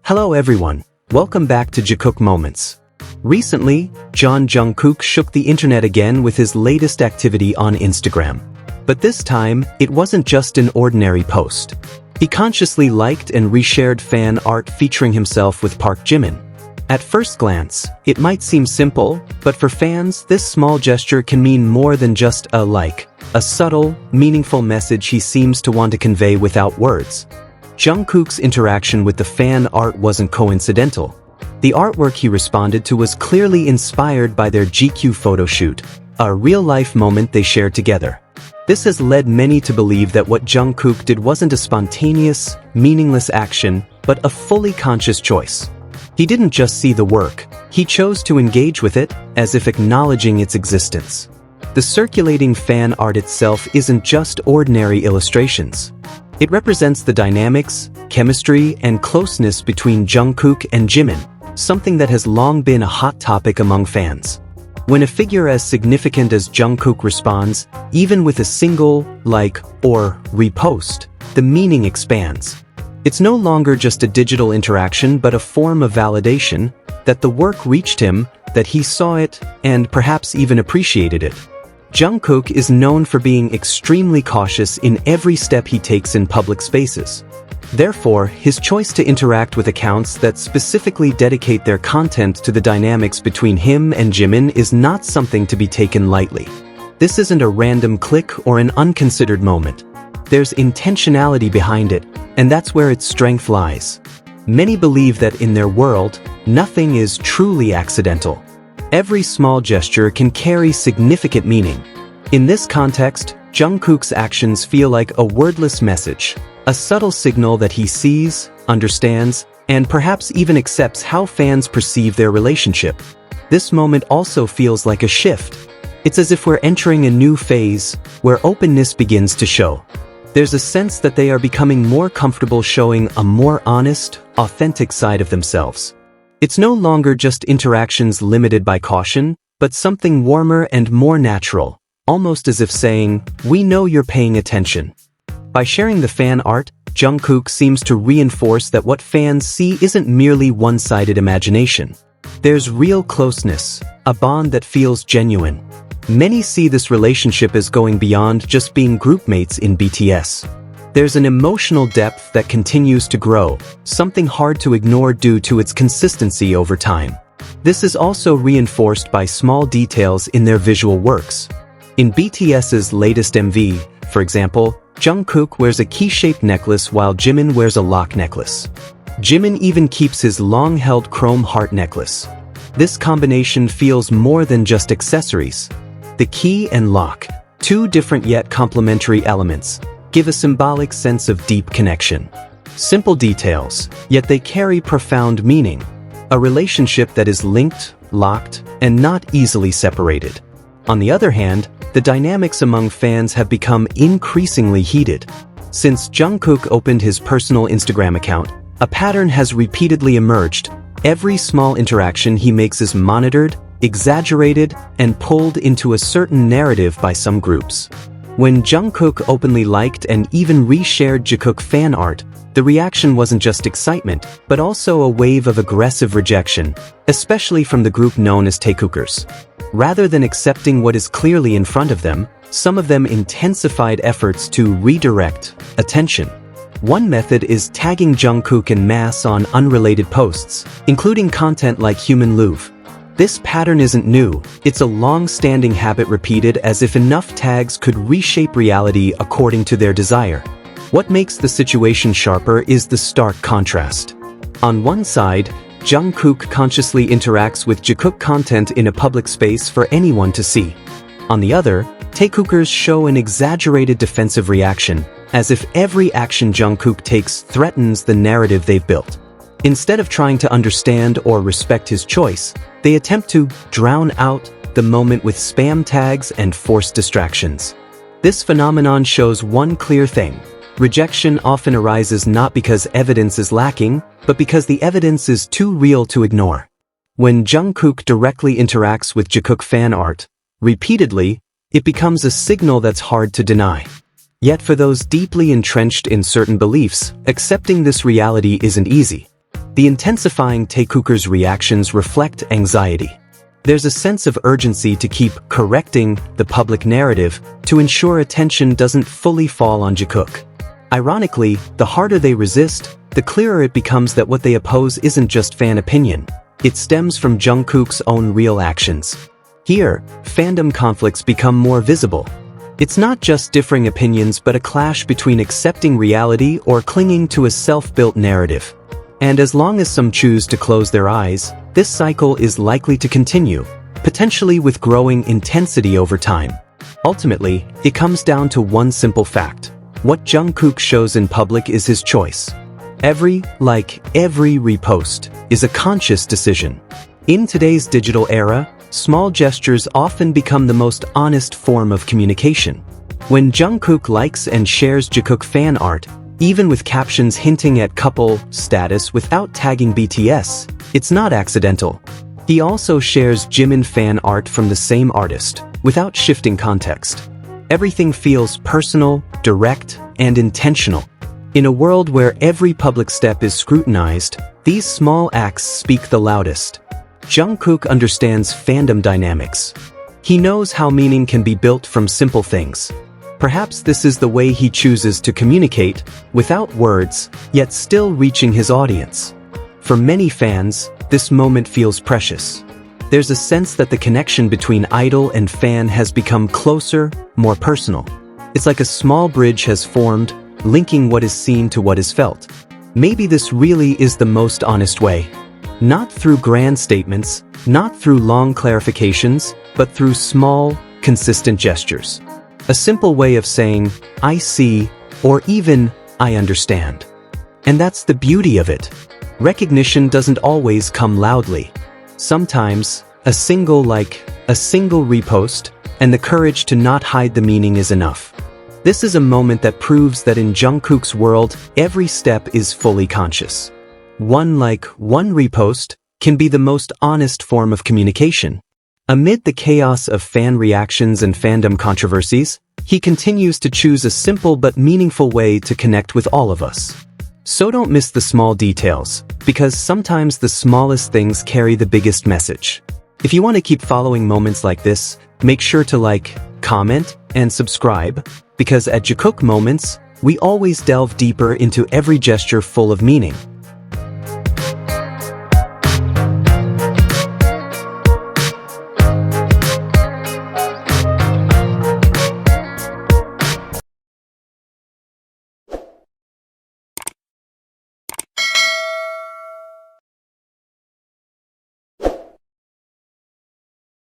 Hello everyone, welcome back to Jikook Moments. Recently, Jungkook shook the internet again with his latest activity on Instagram. But this time, it wasn't just an ordinary post. He consciously liked and reshared fan art featuring himself with Park Jimin. At first glance, it might seem simple, but for fans, this small gesture can mean more than just a like, a subtle, meaningful message he seems to want to convey without words. Jungkook's interaction with the fan art wasn't coincidental. The artwork he responded to was clearly inspired by their Jikook photoshoot, a real-life moment they shared together. This has led many to believe that what Jungkook did wasn't a spontaneous, meaningless action, but a fully conscious choice. He didn't just see the work, he chose to engage with it, as if acknowledging its existence. The circulating fan art itself isn't just ordinary illustrations. It represents the dynamics, chemistry, and closeness between Jungkook and Jimin, something that has long been a hot topic among fans. When a figure as significant as Jungkook responds, even with a single like or repost, the meaning expands. It's no longer just a digital interaction but a form of validation that the work reached him, that he saw it, and perhaps even appreciated it. Jungkook is known for being extremely cautious in every step he takes in public spaces. Therefore, his choice to interact with accounts that specifically dedicate their content to the dynamics between him and Jimin is not something to be taken lightly. This isn't a random click or an unconsidered moment. There's intentionality behind it, and that's where its strength lies. Many believe that in their world, nothing is truly accidental. Every small gesture can carry significant meaning. In this context, Jungkook's actions feel like a wordless message, a subtle signal that he sees, understands, and perhaps even accepts how fans perceive their relationship. This moment also feels like a shift. It's as if we're entering a new phase, where openness begins to show. There's a sense that they are becoming more comfortable showing a more honest, authentic side of themselves. It's no longer just interactions limited by caution, but something warmer and more natural, almost as if saying, "We know you're paying attention." By sharing the fan art, Jungkook seems to reinforce that what fans see isn't merely one-sided imagination. There's real closeness, a bond that feels genuine. Many see this relationship as going beyond just being groupmates in BTS. There's an emotional depth that continues to grow, something hard to ignore due to its consistency over time. This is also reinforced by small details in their visual works. In BTS's latest MV, for example, Jungkook wears a key-shaped necklace while Jimin wears a lock necklace. Jimin even keeps his long-held chrome heart necklace. This combination feels more than just accessories. The key and lock, two different yet complementary elements, give a symbolic sense of deep connection. Simple details, yet they carry profound meaning. A relationship that is linked, locked, and not easily separated. On the other hand, the dynamics among fans have become increasingly heated. Since Jungkook opened his personal Instagram account, a pattern has repeatedly emerged. Every small interaction he makes is monitored, exaggerated, and pulled into a certain narrative by some groups. When Jungkook openly liked and even reshared Jikook fan art, the reaction wasn't just excitement, but also a wave of aggressive rejection, especially from the group known as Taekookers. Rather than accepting what is clearly in front of them, some of them intensified efforts to redirect attention. One method is tagging Jungkook en masse on unrelated posts, including content like Human Louvre. This pattern isn't new, it's a long-standing habit repeated as if enough tags could reshape reality according to their desire. What makes the situation sharper is the stark contrast. On one side, Jungkook consciously interacts with Jikook content in a public space for anyone to see. On the other, Taekookers show an exaggerated defensive reaction, as if every action Jungkook takes threatens the narrative they've built. Instead of trying to understand or respect his choice, they attempt to drown out the moment with spam tags and forced distractions. This phenomenon shows one clear thing. Rejection often arises not because evidence is lacking, but because the evidence is too real to ignore. When Jungkook directly interacts with Jikook fan art, repeatedly, it becomes a signal that's hard to deny. Yet for those deeply entrenched in certain beliefs, accepting this reality isn't easy. The intensifying Taekookers' reactions reflect anxiety. There's a sense of urgency to keep correcting the public narrative to ensure attention doesn't fully fall on Jikook. Ironically, the harder they resist, the clearer it becomes that what they oppose isn't just fan opinion. It stems from Jungkook's own real actions. Here, fandom conflicts become more visible. It's not just differing opinions but a clash between accepting reality or clinging to a self-built narrative. And as long as some choose to close their eyes, this cycle is likely to continue, potentially with growing intensity over time. Ultimately, it comes down to one simple fact. What Jungkook shows in public is his choice. Every like, every repost is a conscious decision. In today's digital era, small gestures often become the most honest form of communication. When Jungkook likes and shares Jikook fan art, even with captions hinting at couple status without tagging BTS, it's not accidental. He also shares Jimin fan art from the same artist, without shifting context. Everything feels personal, direct, and intentional. In a world where every public step is scrutinized, these small acts speak the loudest. Jungkook understands fandom dynamics. He knows how meaning can be built from simple things. Perhaps this is the way he chooses to communicate, without words, yet still reaching his audience. For many fans, this moment feels precious. There's a sense that the connection between idol and fan has become closer, more personal. It's like a small bridge has formed, linking what is seen to what is felt. Maybe this really is the most honest way. Not through grand statements, not through long clarifications, but through small, consistent gestures. A simple way of saying, I see, or even, I understand. And that's the beauty of it. Recognition doesn't always come loudly. Sometimes, a single like, a single repost, and the courage to not hide the meaning is enough. This is a moment that proves that in Jungkook's world, every step is fully conscious. One like, one repost can be the most honest form of communication. Amid the chaos of fan reactions and fandom controversies, he continues to choose a simple but meaningful way to connect with all of us. So don't miss the small details, because sometimes the smallest things carry the biggest message. If you want to keep following moments like this, make sure to like, comment, and subscribe, because at Jikook Moments, we always delve deeper into every gesture full of meaning.